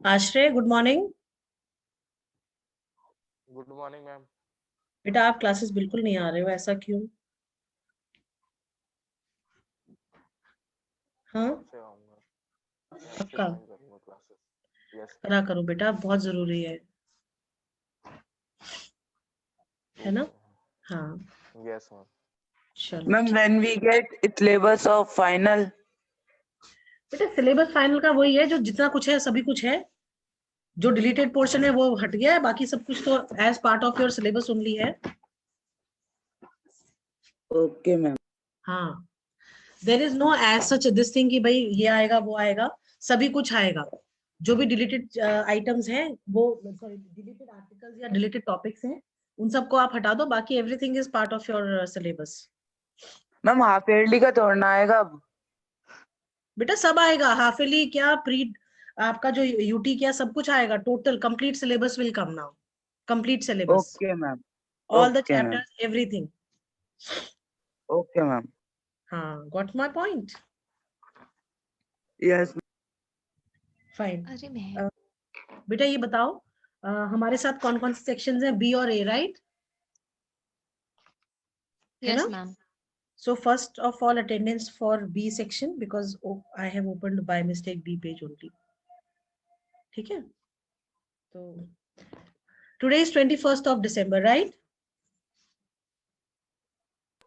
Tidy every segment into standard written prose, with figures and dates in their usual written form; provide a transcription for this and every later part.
आश्रय, good morning. Good morning ma'am. बेटा आप क्लासेस बिल्कुल नहीं आ रहे हो, ऐसा क्यों? हाँ, से आऊंगा, अच्छे पक्का ज्वाइन करूंगा क्लासेस। यस करा करो बेटा, बहुत जरूरी है ना? हाँ यस मैम। चलो Ma'am, ठीक। when we get syllabus of final. बेटा सिलेबस फाइनल का वही है, जो जितना कुछ है सभी कुछ है। जो डिलीटेड पोर्शन है वो हट गया है, बाकी सब कुछ तो as part of your syllabus only है। Okay, ma'am. हाँ, there is no as such this thing कि भाई ये आएगा वो आएगा, सभी कुछ आएगा। जो भी डिलीटेड आइटम्स हैं वो, सॉरी डिलीटेड आर्टिकल्स या डिलीटेड टॉपिक्स हैं, उन सबको आप हटा दो, बाकी everything is part of your syllabus. Ma'am, half yearly का तोड़ना आएगा अब. बेटा सब आएगा, हाफ ईयरली क्या, प्री आपका जो यूटी क्या, सब कुछ आएगा। Total complete syllabus will come now, complete syllabus, Okay, ma'am. All the Okay, ma'am. Chapters, everything. Okay, ma'am. हाँ, got my point? Yes. Fine. अरे मैं बेटा ये बताओ, हमारे साथ कौन कौन से सेक्शंस हैं, बी और ए, राइट? है यस ना? Ma'am. So first of all, attendance for B section, because I have opened by mistake B page only. ठीक है? तो today is 21st of December, right?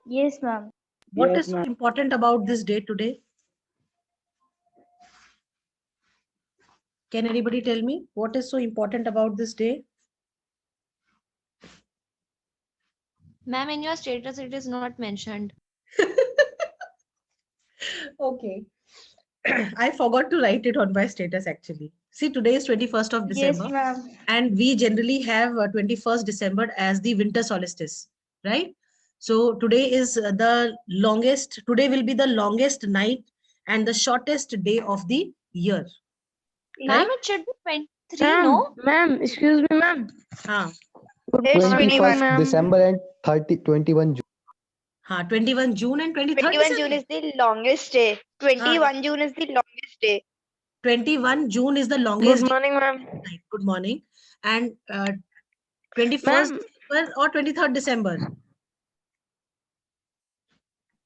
Yes, ma'am. What Yes, is so ma'am. important about this day today? Can anybody tell me what is so important about this day? Ma'am, in your status it is not mentioned. Okay. I forgot to write it on my status actually. See, today is 21st of Yes, December, ma'am. and we generally have 21st December as the winter solstice, right? So today is the longest, today will be the longest night and the shortest day of the year. Ma'am, Correct? it should be 23, no? Ma'am, excuse me, ma'am. हाँ, It's 21. 21, December and 21 June. हाँ, 21 June and 23rd 21 June December. is the longest day. 21 June is the longest day. 21 June is the Good longest morning, ma'am. night. Good morning. And 21st Ma'am. December or 23rd December?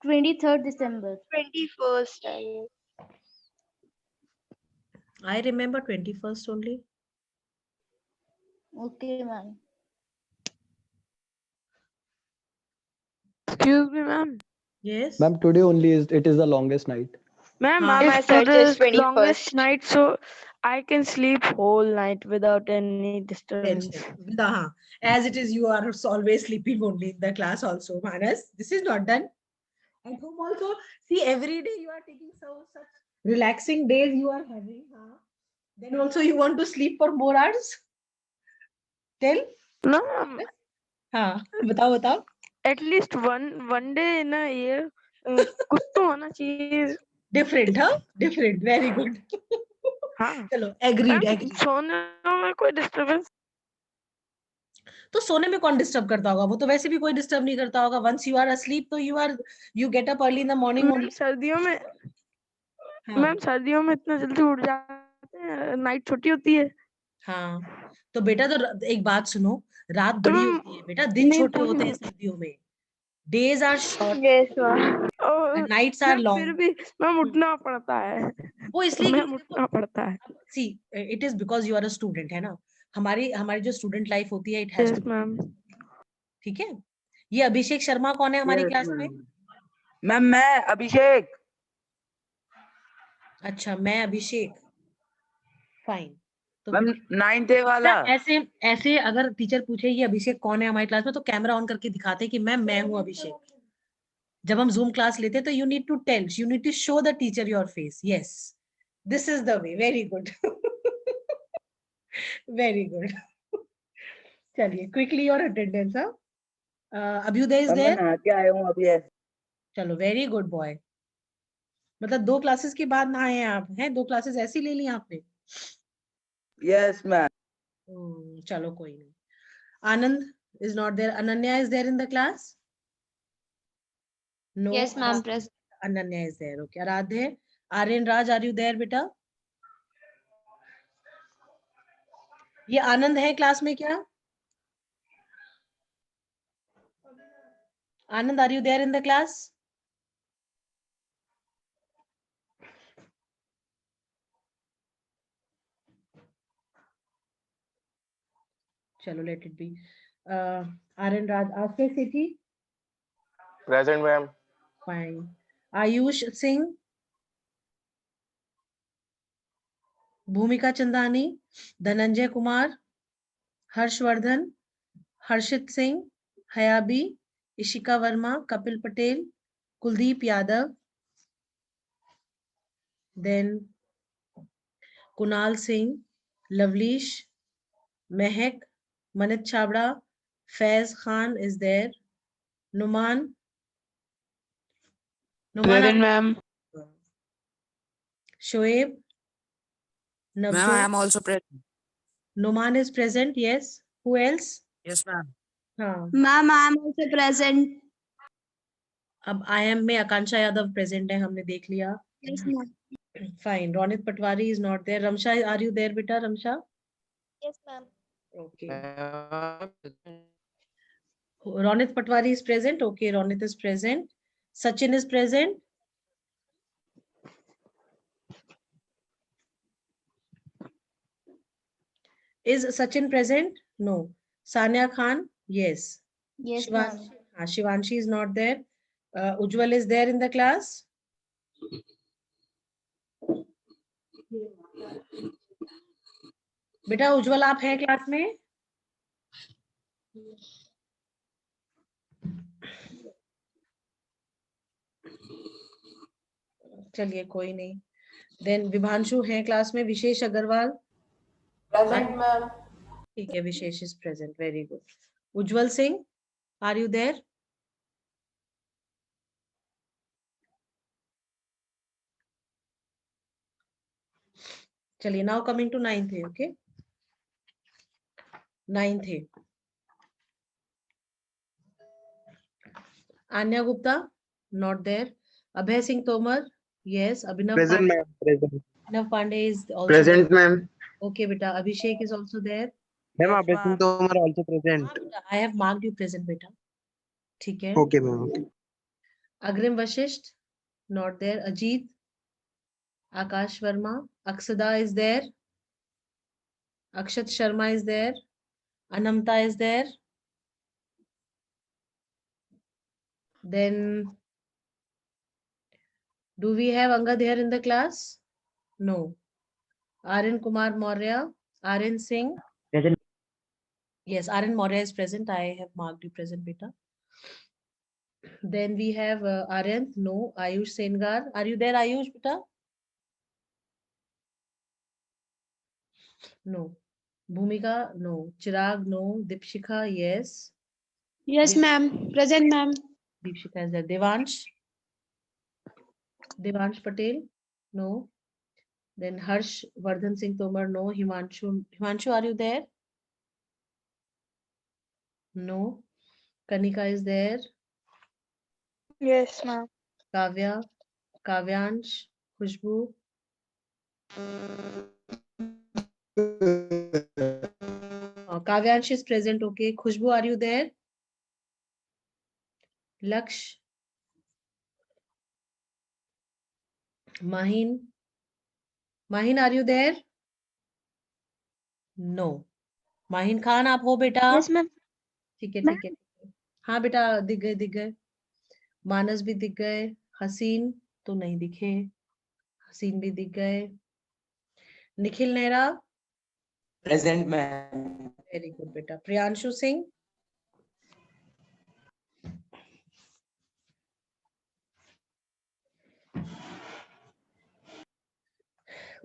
23rd December. 21st. I remember 21st only. Okay, ma'am. Excuse me, ma'am. Yes. Ma'am, today only it is the longest night. Ma'am, हाँ, My it's search is the 21st. longest night, so I can sleep whole night without any disturbance. tension. हाँ, as it is, you are always sleeping only in the class also. Manas, this is not done. At home also, see, every day you are taking such relaxing days you are having. Huh? Then also you want to sleep for more hours? Tell. No, ma'am. हाँ, बताओ बताओ. At least one day in a year, कुछ तो होना चाहिए. Different, huh? Different. Very good. हाँ. चलो, agreed, Ma'am, agreed. सोने में कोई disturbance. तो सोने में कौन डिस्टर्ब करता होगा? वो तो वैसे भी कोई डिस्टर्ब नहीं करता होगा. Once you are asleep, तो you get up early in the morning Ma'am, only. सर्दियों में, हाँ. मैम सर्दियों में इतना जल्दी उठ जाते हैं, नाइट छोटी होती है. हाँ, तो बेटा तो एक बात सुनो, रात तो बड़ी मैम होती है बेटा, दिन नींद छोटे पूरी होते हैं होती सर्दियों में. Days are short Yes, ma'am. and और nights are मैम long. फिर भी मैम उठना पड़ता है. वो इसलिए मैम क्योंकि उठना पड़ता है. see, it is because you are a student, है ना? हमारी जो स्टूडेंट लाइफ होती है, it has yes to. Ma'am. ठीक है? ये अभिषेक शर्मा कौन है हमारी Yes, क्लास में? ma'am. Ma'am, मैं अभिषेक. अच्छा, मैं अभिषेक. फाइन. तो Ma'am, 9th A वाला. ऐसे ऐसे अगर टीचर पूछे ये अभिषेक कौन है हमारी क्लास में, तो कैमरा ऑन करके दिखाते हैं कि मैं हूँ अभिषेक. जब हम जूम क्लास लेते हैं तो you need to tell, you need to show the teacher your face. Yes, this is the way. Very good. Very good. चलिए, quickly your attendance. Abhyuday is Ma'am, मैं देयर. नहा के आया हूँ अभी. चलो, वेरी गुड बॉय. मतलब 2 क्लासेस के बाद नहाए हैं आप? हैं 2 क्लासेस ऐसी ले ली आपने? Yes, ma'am. चलो कोई नहीं. आनंद is not there. Ananya is there in the class? No. Yes, ma'am. Present. Ananya is there. Okay. Aradhe, Aryan Raj, are you there, beta? ये आनंद है क्लास में क्या? Anand, are you there in the class? Chalo, let it be. Aryan Raj, Asif Sethi? Present, ma'am. Fine. Ayush Singh? Bhumika Chandani? Dhananjay Kumar? Harshvardhan? Harshit Singh? Hayabi? Ishika Verma? Kapil Patel? Kuldeep Yadav? Then Kunal Singh? Lavlish? Mehak? Manit Chabra? Faiz Khan is there. Numan? Present, ma'am. Shoaib? Ma'am, I Navjot? am also present. Numan is present, yes. Who else? Yes, ma'am. हाँ. Ma'am, I am also present. अब IM में आकांक्षा Yadav present है, हमने देख लिया. Yes, ma'am. Fine. Ronit Patwari is not there. Ramsha, are you there, beta? Ramsha? Yes, ma'am. Okay. Ronit Patwari is present. Okay, Ronit is present. Sachin is present. Is Sachin present? No. Sania Khan? Yes. Yes, Shivanshi, Shivanshi is not there. Ujjwal is there in the class. बेटा उज्जवल आप हैं class में? चलिए कोई नहीं. Then Vibhanshu हैं class में. विशेष Agarwal? Present, ma'am. ठीक है, Vishesh is present. Very good. Ujjwal Singh, are you there? चलिए, now coming to 9th A. Okay, 9th A. Anya Gupta, not there. Abhay Singh Tomar, yes. Abhinav Present, Pandey, ma'am. Present. Abhinav Pandey is also Present, there. ma'am. Okay, beta. Abhishek is also there. Ma'am, Yes, Abhay Singh ma'am. Tomar also present. हाँ बेटा, I have marked you present, beta. ठीक है. Okay, ma'am. Okay. Agrim Vashisht, not there. Ajit, Akash Verma, Aksada is there. Akshat Sharma is there. Anamta is there. Then, do we have Angad here in the class? No. Aryan Kumar Maurya, Aryan Singh. Present. Yes, Aryan Maurya is present. I have marked you present, beta. Then we have Aryan. No. Ayush Sengar. Are you there, Ayush, beta? No. Bhumika? No. Chirag? No. Dipshika? Yes. Yes, ma'am. Present, ma'am. Dipshika is there. Devansh? Devansh Patel? No. Then Harsh Vardhan Singh Tomar? No. Himanshu? Himanshu, are you there? No. Kanika is there. Yes, ma'am. Kavya? Kavyansh? Khushbu? Kavyansh is present. Okay. Khushbu, are you there? Laksh? Mahin? Mahin, are you there? No. Mahin Khan, आप हो बेटा? Yes, ma'am. ठीक है, ठीक है. हाँ बेटा, दिख गए, दिख गए. मानस भी दिख गए. हसीन तो नहीं दिखे. हसीन भी दिख गए. Nikhil Nehra? Present, ma'am. Very good बेटा. प्रियांशु सिंह?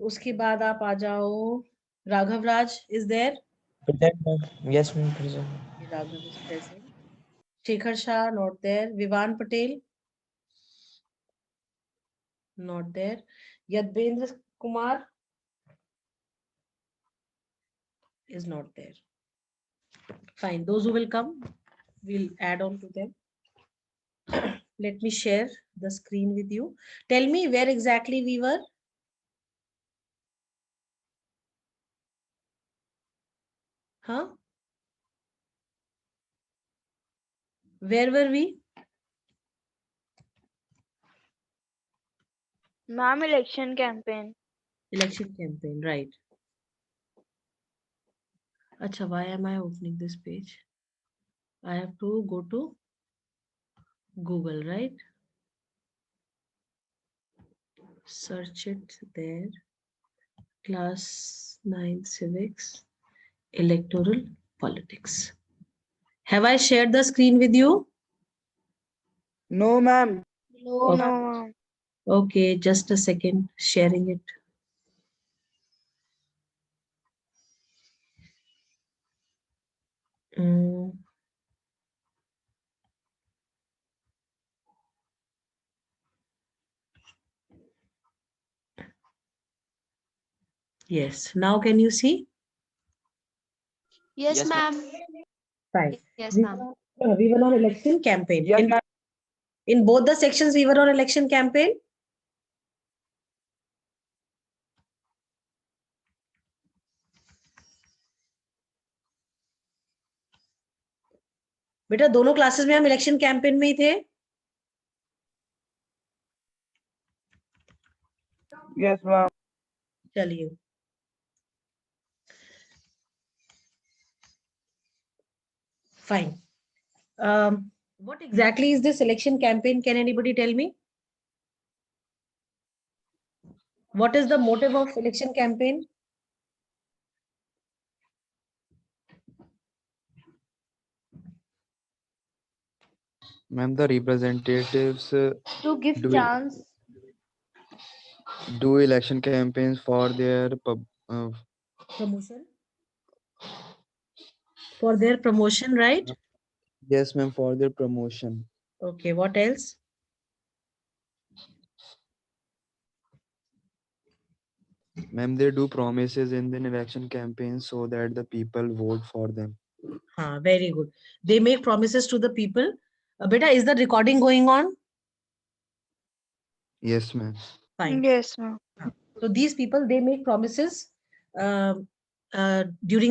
उसके बाद आप आ जाओ. Raghav Raj is there? Present, ma'am. Yes, ma'am. Present. Raghav is present. Shekhar Shah, not there. Vivan Patel? Not there. Yadvendra Kumar? Is not there. Fine. Those who will come, we'll add on to them. Let me share the screen with you. Tell me where exactly we were. Huh? Where were we? Ma'am, election campaign. Election campaign, right. Acha, why am I opening this page? I have to go to Google, right? Search it there. Class 9 civics, electoral politics. Have I shared the screen with you? No, ma'am. No, Okay. ma'am. No, ma'am. Okay, just a second, sharing it. Mm. Yes, now can you see? Yes, Yes, ma'am. ma'am. Fine. Yes, We ma'am. we were on election campaign. Yes, ma'am. In both the sections, we were on election campaign. बेटा दोनों classes में हम election campaign में ही थे. Yes, ma'am. चलिए. Fine. What exactly is this election campaign? Can anybody tell me? What is the motive of election campaign? Ma'am, the representatives To give do chance. do election campaigns for their Promotion. For their promotion, right? yes, ma'am, for their promotion. Okay, what else? Ma'am, they do promises in the election campaign so that the people vote for them. Very good. They make promises to the people. Beta, is the recording going on? Yes, ma'am. Fine. Yes, ma'am. So these people, they make promises during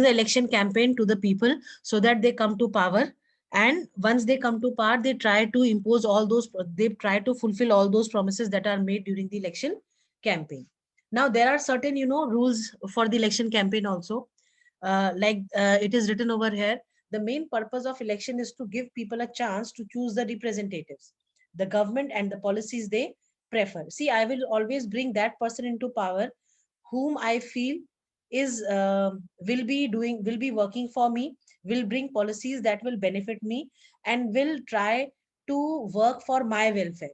the election campaign to the people so that they come to power. And once they come to power, they try to impose all those, they try to fulfill all those promises that are made during the election campaign. Now, there are certain, rules for the election campaign also. It is written over here. The main purpose of election is to give people a chance to choose the representatives, the government and the policies they prefer. See, I will always bring that person into power whom I feel is will be working for me, will bring policies that will benefit me, and will try to work for my welfare.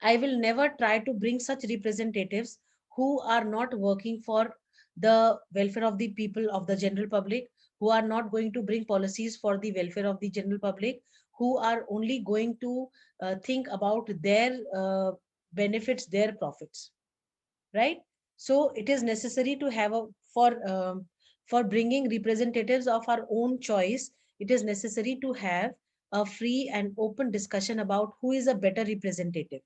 I will never try to bring such representatives who are not working for the welfare of the people, of the general public, who are not going to bring policies for the welfare of the general public, who are only going to think about their benefits, their profits, right? So it is necessary to have for bringing representatives of our own choice. It is necessary to have a free and open discussion about who is a better representative,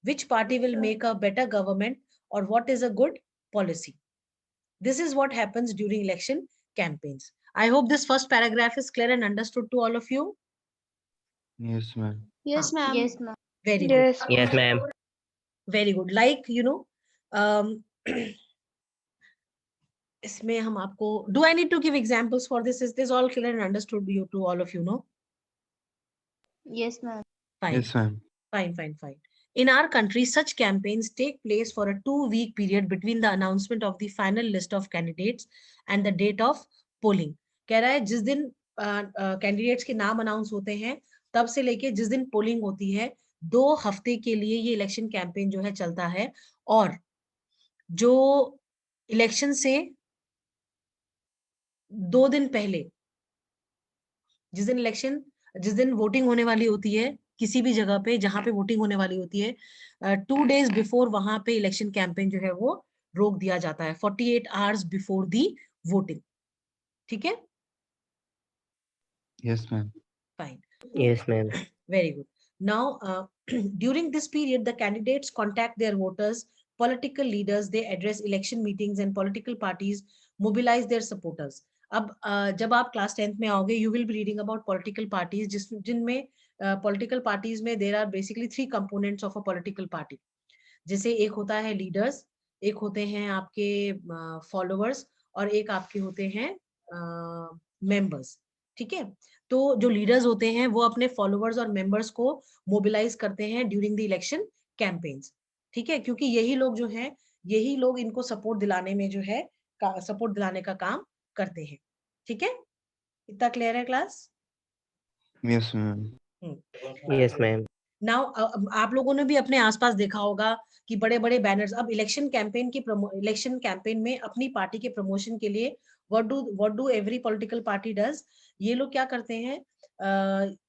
which party will make a better government, or what is a good policy. This is what happens during election campaigns. I hope this first paragraph is clear and understood to all of you. Yes, ma'am. Yes, ma'am. Yes, ma'am. Very good. Yes. Yes, ma'am. Very good. Like, इसमें हम आपको, do I need to give examples for this? Is this all clear and understood you to all of you, no? Yes, ma'am. Fine. Yes, ma'am. Fine. In our country, such campaigns take place for a 2-week period between the announcement of the final list of candidates and the date of polling. कह रहा है जिस दिन candidates के नाम announce होते हैं तब से लेके जिस दिन पोलिंग होती है 2 हफ्ते के लिए ये इलेक्शन कैंपेन जो है चलता है. और जो इलेक्शन से 2 दिन पहले, जिस दिन वोटिंग होने वाली होती है किसी भी जगह पे जहां पे वोटिंग होने वाली होती है, 2 days बिफोर वहां पे इलेक्शन कैंपेन जो है वो रोक दिया जाता है, 48 hours बिफोर दी वोटिंग. ठीक है? Yes, ma'am. Fine. Yes, ma'am. Very good. Now, During this period, the candidates contact their voters, political leaders, they address election meetings, and political parties mobilize their supporters. अब जब आप class 10th में आओगे, you will be reading about political parties, जिनमें political parties में there are basically 3 components of a political party. जैसे एक होता है लीडर्स, एक होते हैं आपके फॉलोअर्स, और एक आपके होते हैं मेंबर्स. ठीक है, तो जो लीडर्स होते हैं वो अपने फॉलोअर्स और मेंबर्स को मोबिलाइज करते हैं ड्यूरिंग द इलेक्शन कैंपेन्स. ठीक है, क्योंकि यही लोग जो है, यही लोग इनको सपोर्ट दिलाने में जो है, सपोर्ट दिलाने का काम करते हैं. ठीक है, इतना क्लियर है class? Yes, ma'am. Yes, ma'am. Now आप लोगों ने भी अपने आसपास देखा होगा कि बड़े बड़े बैनर्स, अब इलेक्शन कैंपेन में अपनी पार्टी के प्रमोशन के लिए what do every political party does, ये लोग क्या करते हैं,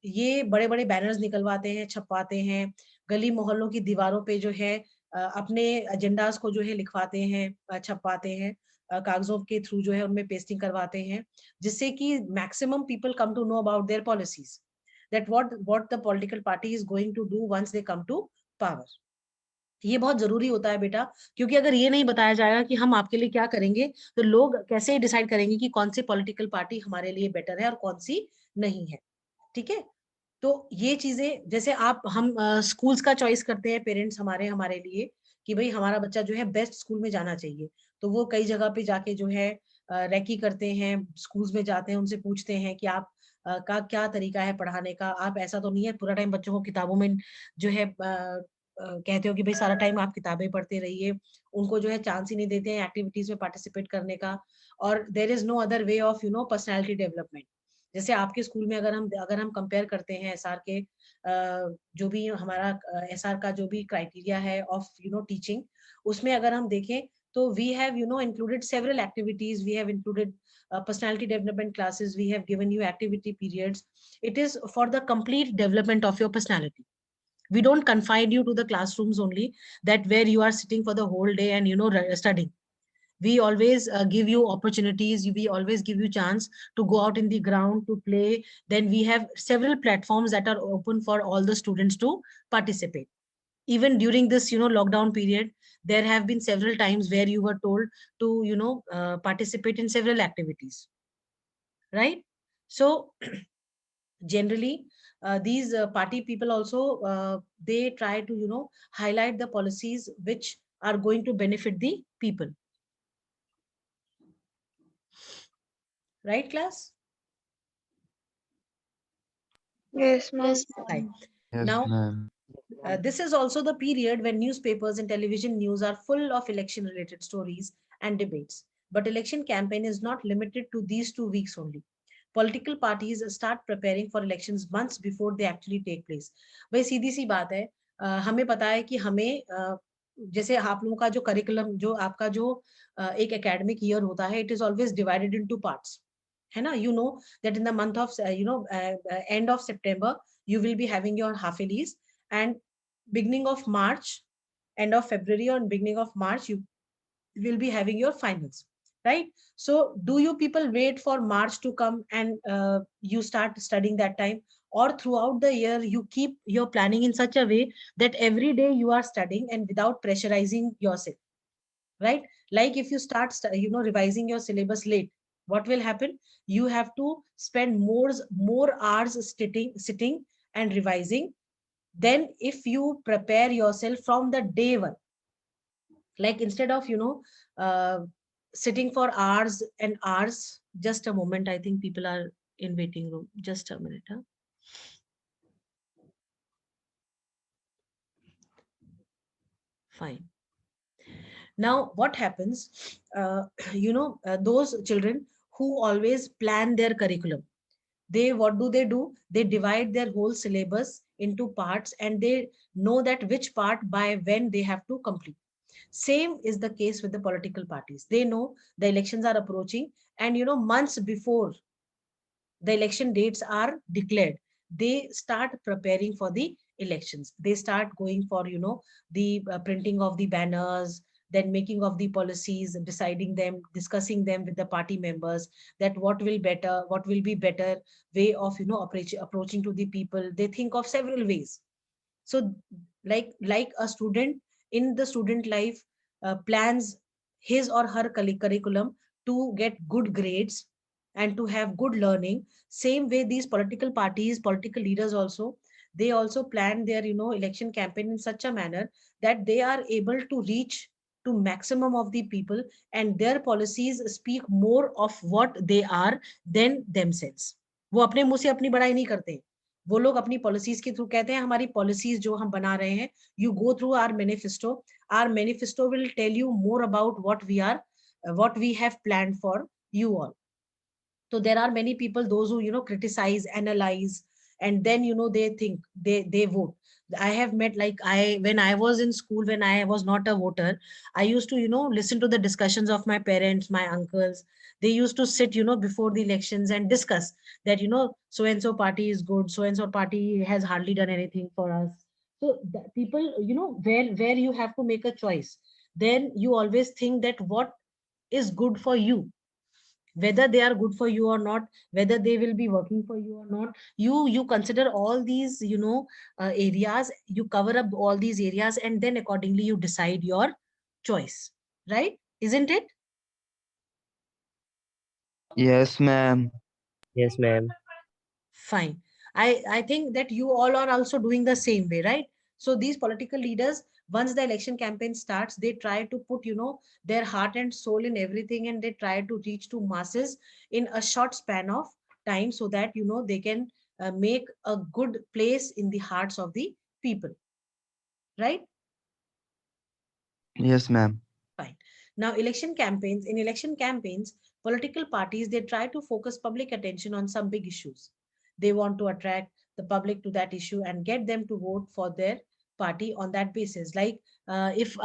ये बड़े बड़े बैनर्स निकलवाते हैं, छपवाते हैं, गली मोहल्लों की दीवारों पे जो है अपने एजेंडास को जो है लिखवाते हैं, छपवाते हैं, कागजों के थ्रू जो है उनमें पेस्टिंग करवाते हैं, जिससे कि maximum people come to know about their policies, that what the political party is going to do once they come to power. ये बहुत जरूरी होता है बेटा, क्योंकि अगर ये नहीं बताया जाएगा कि हम आपके लिए क्या करेंगे, तो लोग कैसे डिसाइड करेंगे कि कौन सी पॉलिटिकल पार्टी हमारे लिए बेटर है और कौन सी नहीं है. ठीक है, तो ये चीजें, जैसे हम स्कूल्स का चॉइस करते हैं पेरेंट्स हमारे लिए कि भाई हमारा बच्चा जो है बेस्ट स्कूल में जाना चाहिए, तो वो कई जगह पे जाके जो है रेकी करते हैं, स्कूल्स में जाते हैं, उनसे पूछते हैं कि आप का क्या तरीका है पढ़ाने का. आप ऐसा तो नहीं है पूरा टाइम बच्चों को किताबों में जो है कहते हो कि भाई सारा टाइम आप किताबें पढ़ते रहिए, उनको जो है चांस ही नहीं देते हैं एक्टिविटीज में पार्टिसिपेट करने का. और there is no other way of personality development. जैसे आपके स्कूल में अगर हम कंपेयर करते हैं एसआर के, जो भी हमारा एसआर का जो भी क्राइटेरिया है ऑफ टीचिंग, उसमें अगर हम देखें तो we have included several activities, we have included personality development classes, we have given you activity periods. It is for the complete development of your personality. We don't confine you to the classrooms only, that where you are sitting for the whole day and studying. We always give you opportunities, we always give you chance to go out in the ground to play. Then we have several platforms that are open for all the students to participate. Even during this lockdown period, there have been several times where you were told to participate in several activities, right? So generally these party people also they try to highlight the policies which are going to benefit the people, right class? Yes, ma'am. Right. Yes, Now ma'am. this is also the period when newspapers and television news are full of election related stories and debates. But election campaign is not limited to these 2 weeks only. Political parties start preparing for elections months before they actually take place. भाई सीधी सी बात है, हमें पता है कि हमें जैसे आप लोगों का जो करिकुलम, जो आपका जो एक एकेडमिक ईयर होता है, it is always divided into parts, है ना. you know that in the month of end of September you will be having your half yearlies, and beginning of March, end of February or beginning of March you will be having your finals, right? So do you people wait for March to come and you start studying that time, or throughout the year you keep your planning in such a way that every day you are studying and without pressurizing yourself, right? Like if you start revising your syllabus late, what will happen? You have to spend more hours sitting and revising than if you prepare yourself from the day one. Like instead of sitting for hours and hours. Just a moment, I think people are in waiting room. Just a minute. Huh? Fine. Now what happens, those children who always plan their curriculum, what do? They divide their whole syllabus into parts, and they know that which part by when they have to complete. Same is the case with the political parties. They know the elections are approaching, and months before the election dates are declared, they start preparing for the elections. They start going for the printing of the banners, then making of the policies, deciding them, discussing them with the party members, that what will be better way of approaching to the people. They think of several ways. So like a student in the student life plans his or her curriculum to get good grades and to have good learning, same way these political parties, political leaders also, they also plan their election campaign in such a manner that they are able to reach to maximum of the people, and their policies speak more of what they are than themselves. वो अपने मुंह से अपनी बड़ाई नहीं करते, वो लोग अपनी पॉलिसीज के थ्रू कहते हैं हमारी पॉलिसीज जो हम बना रहे हैं, you go through our manifesto will tell you more about what we have planned for you all. So there are many people, those who criticize, analyze, and then they think they vote. I have met, like, when I was in school, when I was not a voter, I used to listen to the discussions of my parents, my uncles. They used to sit before the elections and discuss that so and so party is good, so and so party has hardly done anything for us. So people, where you have to make a choice, then you always think that what is good for you, whether they are good for you or not, whether they will be working for you or not. You consider all these areas, you cover up all these areas, and then accordingly you decide your choice, right? Isn't it? Yes, ma'am. Yes, ma'am. Fine. I think that you all are also doing the same way, right? So these political leaders, once the election campaign starts, they try to put their heart and soul in everything, and they try to reach to masses in a short span of time, so that they can make a good place in the hearts of the people, right? Yes, ma'am. Fine. Now, in election campaigns, political parties, they try to focus public attention on some big issues. They want to attract the public to that issue and get them to vote for their party on that basis. Like if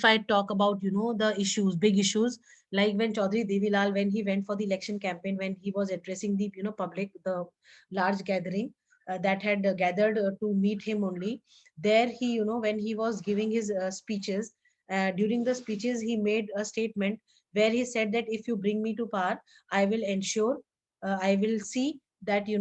I talk about the issues, big issues, like when Chaudhry Devilal, when he went for the election campaign, when he was addressing the public, the large gathering that had gathered to meet him only. There he when he was giving his speeches, during the speeches he made a statement where he said that if you bring me to power, I will ensure, I will see that the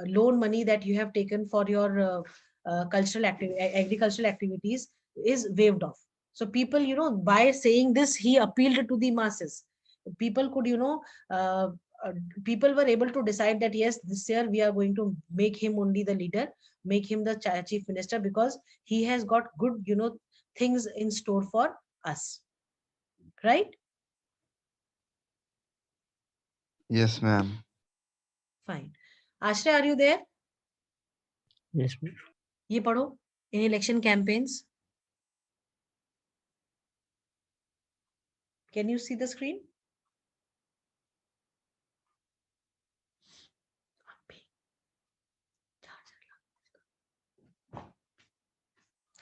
loan money that you have taken for your agricultural activities is waived off. So people, by saying this, he appealed to the masses. People could uh, uh, people were able to decide that yes, this year we are going to make him only the leader, make him the chief minister, because he has got good things in store for us, right? Yes, ma'am. Fine. Ashray, are you there? Yes, ma'am. ये पढ़ो, in election campaigns. Can you see the screen?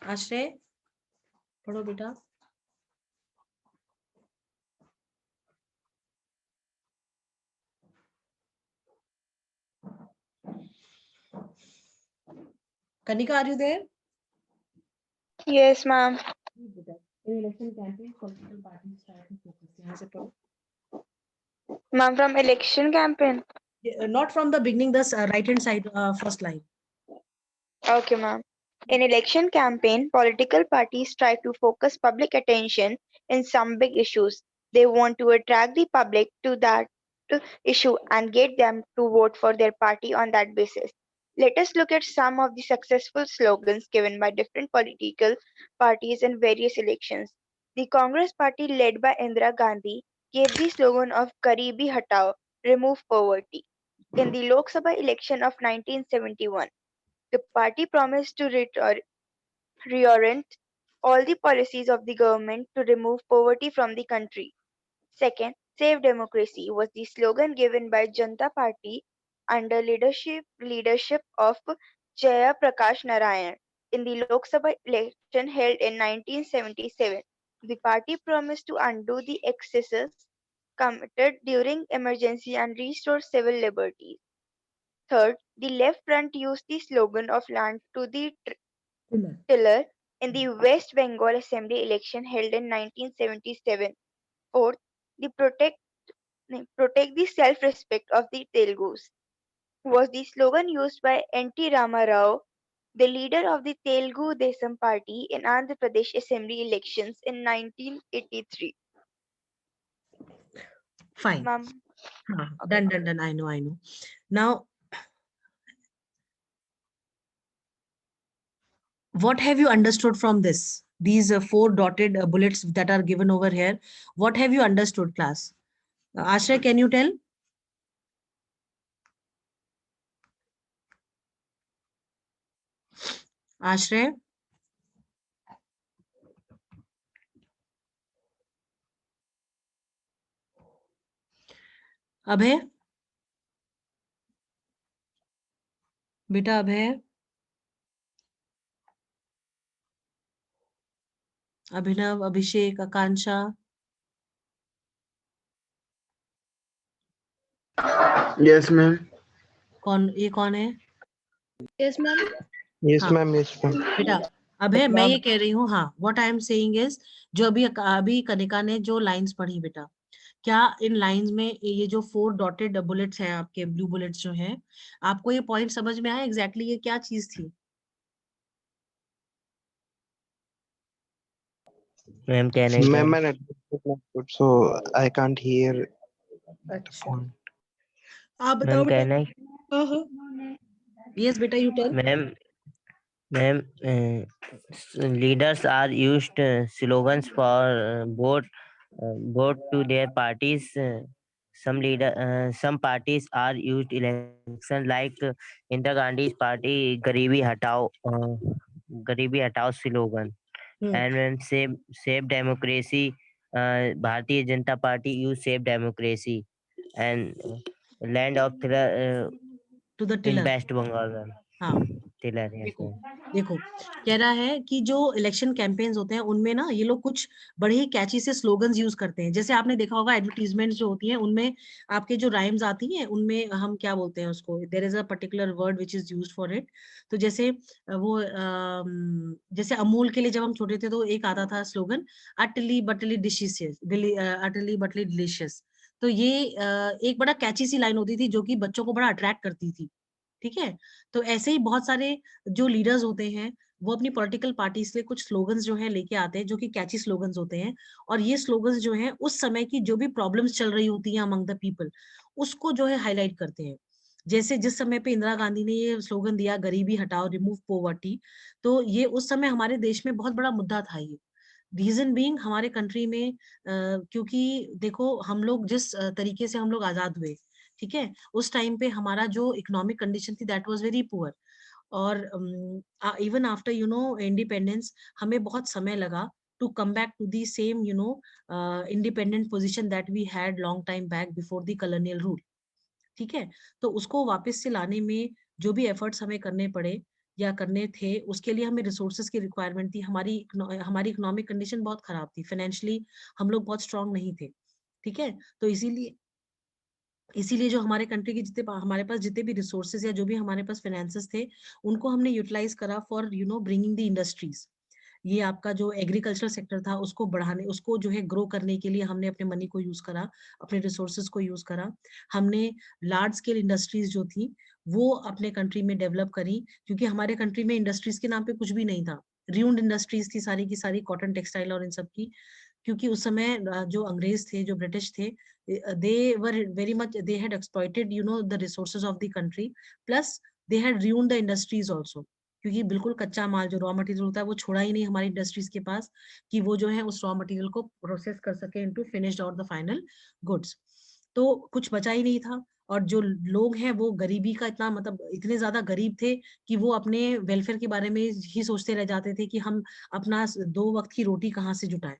आश्रय पढ़ो बेटा. Kanika, are you there? Yes, ma'am. In election campaign, political parties try to focus. यहाँ से पढ़ो. Ma'am, from election campaign. Not from the beginning, the right hand side, first line. Okay, ma'am. In election campaign, political parties try to focus public attention in some big issues. They want to attract the public to that issue and get them to vote for their party on that basis. Let us look at some of the successful slogans given by different political parties in various elections. The Congress party, led by Indira Gandhi, gave the slogan of Garibi Hatao, remove poverty. In the Lok Sabha election of 1971, the party promised to reorient all the policies of the government to remove poverty from the country. Second, Save Democracy was the slogan given by Janata Party under leadership of Jaya Prakash Narayan. In the Lok Sabha election held in 1977, the party promised to undo the excesses committed during emergency and restore civil liberties. Third, the left front used the slogan of land to the tiller in the West Bengal Assembly election held in 1977. Fourth, the protect the self-respect of the Telugus was the slogan used by N.T. Rama Rao the leader of the Telugu Desam Party in Andhra Pradesh Assembly elections in 1983. Fine. Ma'am, Done. I know. Now, what have you understood from this? These 4 dotted bullets that are given over here. What have you understood, class? Ashray, can you tell? Ashray? अभय? बेटा अभय? अभिनव, अभिषेक, आकांक्षा? Yes, ma'am. ये कौन है? Yes, ma'am. Yes, हाँ. ma'am. Yes, ma'am. बेटा अभय, मैं ये कह रही हूँ, हाँ, what I am saying is, जो अभी कनिका ने जो लाइंस पढ़ी बेटा, क्या इन लाइंस में ये जो 4 डॉटेड बुलेट्स हैं, आपके ब्लू बुलेट्स जो हैं, आपको ये पॉइंट समझ में आया एग्जैक्टली ये क्या चीज थी? मैम कहना ही Ma'am, था। my network is not good, so I can't hear the अच्छा, point. आप बताओ मैम बेटा। कहना ही यस बेटा, you tell. Ma'am leaders are used slogans for vote to their parties. Some parties are used election like Indira Gandhi's party Garibi Hatao slogan, and when save democracy, Bharatiya Janata Party use save democracy, and land of tiller to the in tiller. West Bengal. हाँ, Tiller, yes, देखो ma'am. देखो, कह रहा है कि जो election campaigns होते हैं उनमें ना ये लोग कुछ बड़े ही कैची से स्लोगन्स यूज करते हैं। जैसे आपने देखा होगा एडवर्टीजमेंट्स जो होती हैं उनमें आपके जो राइम्स आती हैं उनमें हम क्या बोलते हैं उसको, there is a particular word which is used for it. तो जैसे वो जैसे अमूल के लिए जब हम छोटे थे तो एक आता था स्लोगन, अटली बटली डिशिशियस, अटली बटली डिलिशियस। तो ये एक बड़ा कैची सी लाइन होती थी जो कि बच्चों को बड़ा अट्रैक्ट करती थी। ठीक है, तो ऐसे ही बहुत सारे जो लीडर्स होते हैं वो अपनी पॉलिटिकल पार्टीज के लिए कुछ स्लोगन्स जो है लेके आते हैं जो कि कैची स्लोगन्स होते हैं, और ये स्लोगन्स जो है उस समय की जो भी प्रॉब्लम्स चल रही होती हैं अमंग द पीपल उसको जो है हाईलाइट करते हैं। जैसे जिस समय पे इंदिरा गांधी ने ये स्लोगन दिया, गरीबी हटाओ, रिमूव पॉवर्टी, तो ये उस समय हमारे देश में बहुत बड़ा मुद्दा था। ये रीजन बीइंग हमारे कंट्री में क्योंकि देखो हम लोग जिस तरीके से हम लोग आजाद हुए, ठीक है, उस टाइम पे हमारा जो इकोनॉमिक कंडीशन थी दैट वाज वेरी पुअर, और इवन आफ्टर इंडिपेंडेंस हमें बहुत समय लगा to come back to the same independent position that we had long time back before the colonial rule. ठीक है, तो उसको वापस से लाने में जो भी एफर्ट्स हमें करने पड़े या करने थे, उसके लिए हमें रिसोर्सेज की रिक्वायरमेंट थी। हमारी इकोनॉमिक कंडीशन बहुत खराब थी, फाइनेंशियली हम लोग बहुत स्ट्रांग नहीं थे। ठीक है, तो इसीलिए जो हमारे कंट्री के हमारे पास जितने भी रिसोर्सेज या जो भी हमारे पास फाइनेंसेस थे उनको हमने यूटिलाइज करा फॉर ब्रिंगिंग द इंडस्ट्रीज। ये आपका जो एग्रीकल्चर सेक्टर था उसको बढ़ाने, उसको जो है ग्रो करने के लिए हमने अपने मनी को यूज करा, अपने रिसोर्सेज को यूज करा। हमने लार्ज स्केल इंडस्ट्रीज जो थी वो अपने कंट्री में डेवलप करी, क्योंकि हमारे कंट्री में इंडस्ट्रीज के नाम पे कुछ भी नहीं था। र्यून्ड इंडस्ट्रीज थी सारी की सारी, कॉटन टेक्सटाइल और इन सब की, क्योंकि उस समय जो अंग्रेज थे, जो ब्रिटिश थे, they were very much, they had exploited the resources of the country, plus they had ruined the industries also, क्योंकि बिल्कुल कच्चा माल जो रॉ मटेरियल होता है वो छोड़ा ही नहीं हमारी इंडस्ट्रीज के पास कि वो जो है उस रॉ मटेरियल को प्रोसेस कर सके इनटू फिनिश्ड और द फाइनल गुड्स। तो कुछ बचा ही नहीं था, और जो लोग हैं वो गरीबी का इतना, मतलब इतने ज्यादा गरीब थे कि वो अपने वेलफेयर के बारे में ही सोचते रह जाते थे कि हम अपना 2 वक्त की रोटी कहाँ से जुटाएं।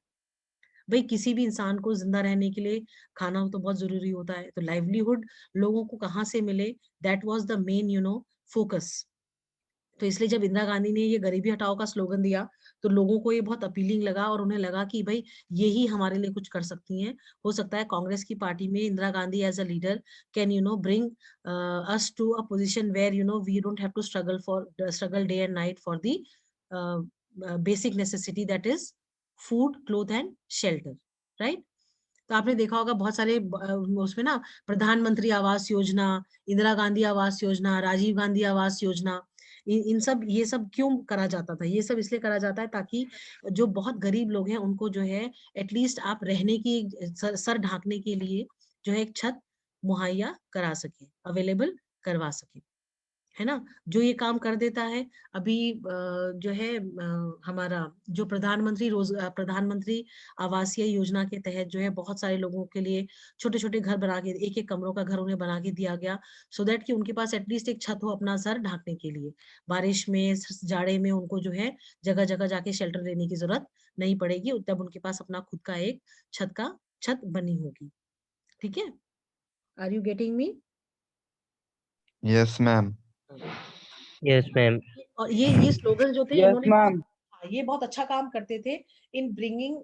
भाई किसी भी इंसान को जिंदा रहने के लिए खाना तो बहुत जरूरी होता है, तो लाइवलीहुड लोगों को कहाँ से मिले, that was the main focus. तो इसलिए जब इंदिरा गांधी ने ये गरीबी हटाओ का स्लोगन दिया तो लोगों को ये बहुत अपीलिंग लगा, और उन्हें लगा कि भाई यही हमारे लिए कुछ कर सकती हैं। हो सकता है कांग्रेस की पार्टी में Indira Gandhi as a leader can bring us to a position where we don't have to struggle day and night for the basic necessity, that is food, cloth and shelter, right. तो आपने देखा होगा बहुत सारे उसमें ना, प्रधानमंत्री आवास योजना, इंदिरा गांधी आवास योजना, राजीव गांधी आवास योजना, इन सब ये सब क्यों करा जाता था? ये सब इसलिए करा जाता है ताकि जो बहुत गरीब लोग हैं उनको जो है एटलीस्ट आप रहने की सर ढांकने के लिए जो है एक छत मुहैया करा सके, अवेलेबल करवा सके, है ना? जो ये काम कर देता है अभी जो है हमारा जो प्रधानमंत्री आवासीय योजना के तहत जो है बहुत सारे लोगों के लिए छोटे छोटे घर बना के, एक एक कमरों का घर उन्हें बना के दिया गया, सो दैट कि उनके पास एटलीस्ट एक छत हो अपना सर ढांकने के लिए। बारिश में, जाड़े में उनको जो है जगह जगह जाके शेल्टर लेने की जरूरत नहीं पड़ेगी, तब उनके पास अपना खुद का एक छत बनी होगी। ठीक है? Are you getting me? Yes, ma'am. Yes, ma'am. और ये स्लोगन जो थे Yes, इन्होंने ma'am. हाँ, ये बहुत अच्छा काम करते थे in bringing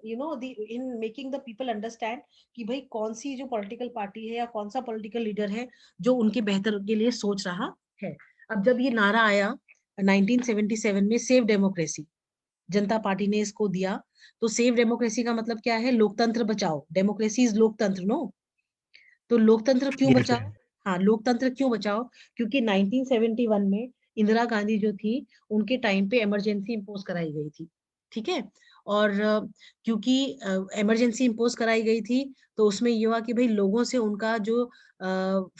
in making the people understand कि भाई कौन सी जो पॉलिटिकल पार्टी है या कौन सा पॉलिटिकल लीडर है जो उनके बेहतर के लिए सोच रहा है। अब जब ये नारा आया 1977 में, सेव डेमोक्रेसी, जनता पार्टी ने इसको दिया, तो सेव डेमोक्रेसी का मतलब क्या है? लोकतंत्र बचाओ। डेमोक्रेसी इज लोकतंत्र, नो? तो लोकतंत्र क्यों Yes, बचाओ? ma'am. हाँ, लोकतंत्र क्यों बचाओ? क्योंकि 1971 में इंदिरा गांधी जो थी उनके टाइम पे इमरजेंसी इम्पोज कराई गई थी। ठीक है? और क्योंकि इमरजेंसी इम्पोज कराई गई थी तो उसमें ये हुआ कि भाई लोगों से उनका जो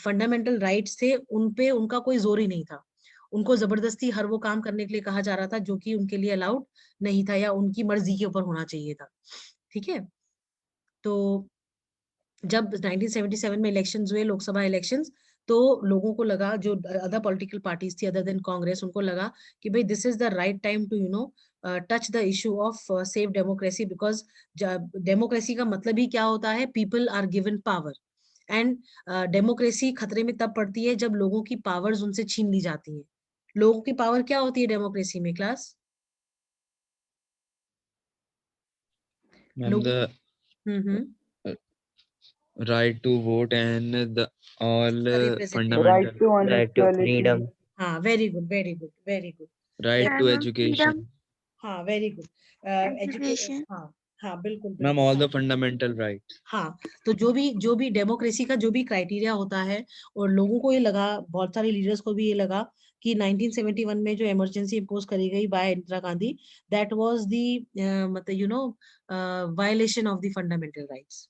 फंडामेंटल राइट्स थे उन पे उनका कोई जोर ही नहीं था। उनको जबरदस्ती हर वो काम करने के लिए कहा जा रहा था जो कि उनके लिए अलाउड नहीं था या उनकी मर्जी के ऊपर होना चाहिए था। ठीक है? तो जब 1977 में इलेक्शंस हुए, लोकसभा इलेक्शंस, तो लोगों को लगा, जो अदर पॉलिटिकल पार्टीज थी अदर देन कांग्रेस, उनको लगा कि भाई this is the right time to touch the issue of save democracy, because democracy का मतलब ही क्या होता है? People are given power, and democracy खतरे में तब पड़ती है जब लोगों की पावर्स उनसे छीन ली जाती है। लोगों की पावर क्या होती है डेमोक्रेसी में, क्लास? Ma'am, लोगों the hmm right to vote and the all representative, Right fundamental to Right to unequality. freedom. हाँ, very good, very good, very good, right very, to And freedom, education. हाँ, very good, education, education. हाँ, हाँ, बिल्कुल Ma'am, बिल्कुल, all हाँ, the fundamental rights. हाँ। तो जो भी डेमोक्रेसी का जो भी क्राइटेरिया होता है, और लोगों को ये लगा, बहुत सारे लीडर्स को भी ये लगा कि 1971 में जो इमरजेंसी इम्पोज करी गई by Indira Gandhi, that was the मतलब violation of the fundamental rights.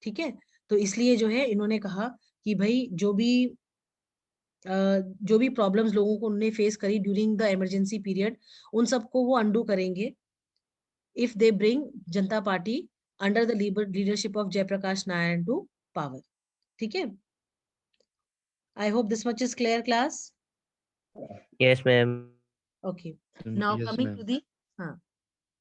ठीक है? तो इसलिए जो है इन्होंने कहा कि भाई जो भी प्रॉब्लम्स लोगों को उन्होंने फेस करी ड्यूरिंग द इमरजेंसी पीरियड, उन सबको वो अंडू करेंगे if they bring Janata party under the leadership of Jaiprakash Narayan to power. ठीक है? I hope this much is clear, class. Yes, ma'am. Okay. Now Yes, coming to ma'am. the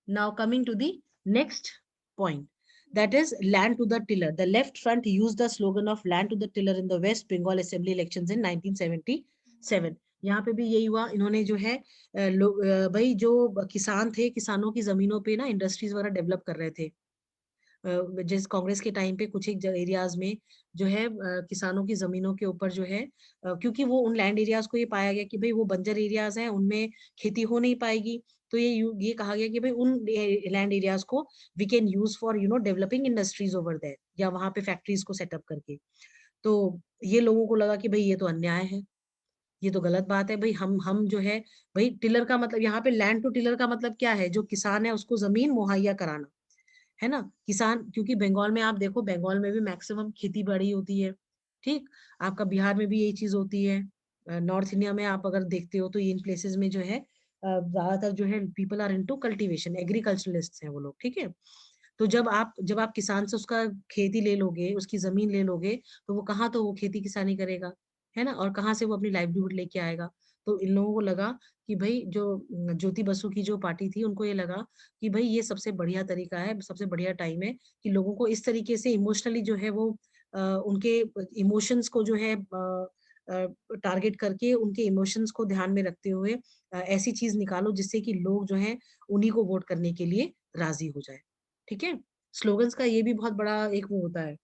now coming to the next point, that is land to the tiller. The left front used the slogan of land to the tiller in the West Bengal Assembly elections in 1977. यहाँ पे भी यही हुआ, इन्होंने जो है भाई जो किसान थे, किसानों की जमीनों पे ना इंडस्ट्रीज वगैरह डेवलप कर रहे थे। जिस कांग्रेस के टाइम पे कुछ एक एरियाज में जो है किसानों की जमीनों के ऊपर जो है क्योंकि वो उन लैंड एरियाज को ये पाया गया कि भाई वो बंजर एरियाज हैं, उनमें खेती हो नहीं पाएगी, तो ये कहा गया कि भाई उन लैंड एरियाज को we can use for developing industries over there, या वहां पे फैक्ट्रीज को सेटअप करके। तो ये लोगों को लगा कि भाई ये तो अन्याय है, ये तो गलत बात है। भाई हम जो है, भाई टिलर का मतलब यहाँ पे लैंड टू टिलर का मतलब क्या है? जो किसान है उसको जमीन मुहैया कराना, है ना? किसान, क्योंकि बंगाल में आप देखो, बंगाल में भी मैक्सिमम खेती बाड़ी होती है। ठीक, आपका बिहार में भी यही चीज होती है। नॉर्थ इंडिया में आप अगर देखते हो तो इन प्लेसेस में जो है ज्यादातर जो है people are into cultivation, agriculturalist हैं वो लोग। ठीक है? तो जब आप किसान से उसका खेती ले लोगे, उसकी जमीन ले लोगे, तो वो कहाँ, तो वो खेती किसानी करेगा, है ना? और कहाँ से वो अपनी लाइवलीहुड लेके आएगा? तो इन लोगों को लगा कि भाई जो ज्योति बसु की जो पार्टी थी, उनको ये लगा कि भाई ये सबसे बढ़िया तरीका है, सबसे बढ़िया टाइम है कि लोगों को इस तरीके से इमोशनली जो है वो उनके इमोशंस को जो है टारगेट करके, उनके इमोशंस को ध्यान में रखते हुए ऐसी चीज निकालो जिससे कि लोग जो है उन्हीं को वोट करने के लिए राजी हो जाए। ठीक है? स्लोगन्स का ये भी बहुत बड़ा एक वो होता है।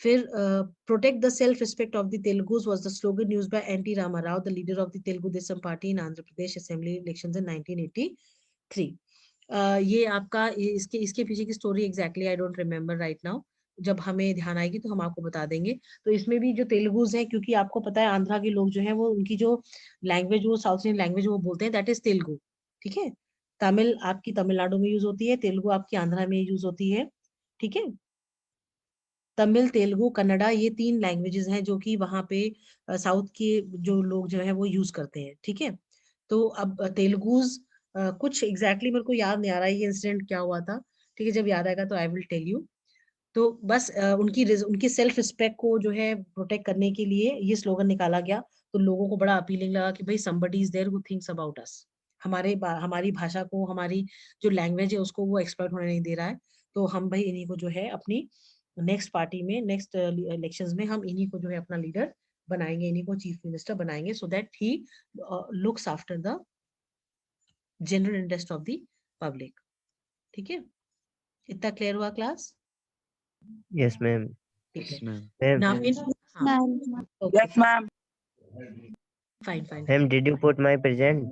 फिर protect the self respect of the Telugus was the slogan used by NT Rama Rao, the leader of the Telugu Desam party in Andhra Pradesh assembly elections in 1983। ये आपका इसके इसके पीछे की story exactly I don't remember right now, जब हमें ध्यान आएगी तो हम आपको बता देंगे। तो इसमें भी जो तेलुगुज है, क्योंकि आपको पता है आंध्रा के लोग जो है वो उनकी जो लैंग्वेज, वो साउथ इंडियन लैंग्वेज वो बोलते हैं, दैट इज तेलुगु। ठीक है, तमिल आपकी तमिलनाडु में यूज होती है, तेलुगु आपकी आंध्रा में यूज होती है। ठीक है, तमिल, तेलुगु, कन्नड़ा, ये 3 लैंग्वेजेस हैं जो कि वहाँ पे साउथ के जो लोग जो है वो यूज करते हैं। ठीक है, तो अब तेलुगुज कुछ एग्जैक्टली मेरे को याद नहीं आ रहा है ये इंसिडेंट क्या हुआ था। ठीक है, जब याद आएगा तो आई विल टेल यू। तो बस उनकी सेल्फ रिस्पेक्ट को जो है प्रोटेक्ट करने के लिए ये स्लोगन निकाला गया। तो लोगों को बड़ा अपीलिंग लगा कि भाई somebody is there who thinks about us, हमारी भाषा को, हमारी जो लैंग्वेज है उसको वो एक्सप्लॉइट होने नहीं दे रहा है। तो हम भाई इन्हीं को जो है अपनी नेक्स्ट पार्टी में, नेक्स्ट इलेक्शंस में हम इन्हीं को जो है अपना लीडर बनाएंगे, इन्हीं को चीफ मिनिस्टर बनाएंगे, so that he looks after the general interest of the public. ठीक है, इतना क्लियर हुआ क्लास? Yes, ma'am. ठीक है, ma'am. Ma'am, now in Ma'am. Yes, ma'am. Fine. ma'am, did you put my present?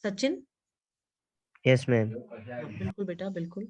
Sachin? Yes, ma'am. हाँ, बिल्कुल बेटा, बिल्कुल।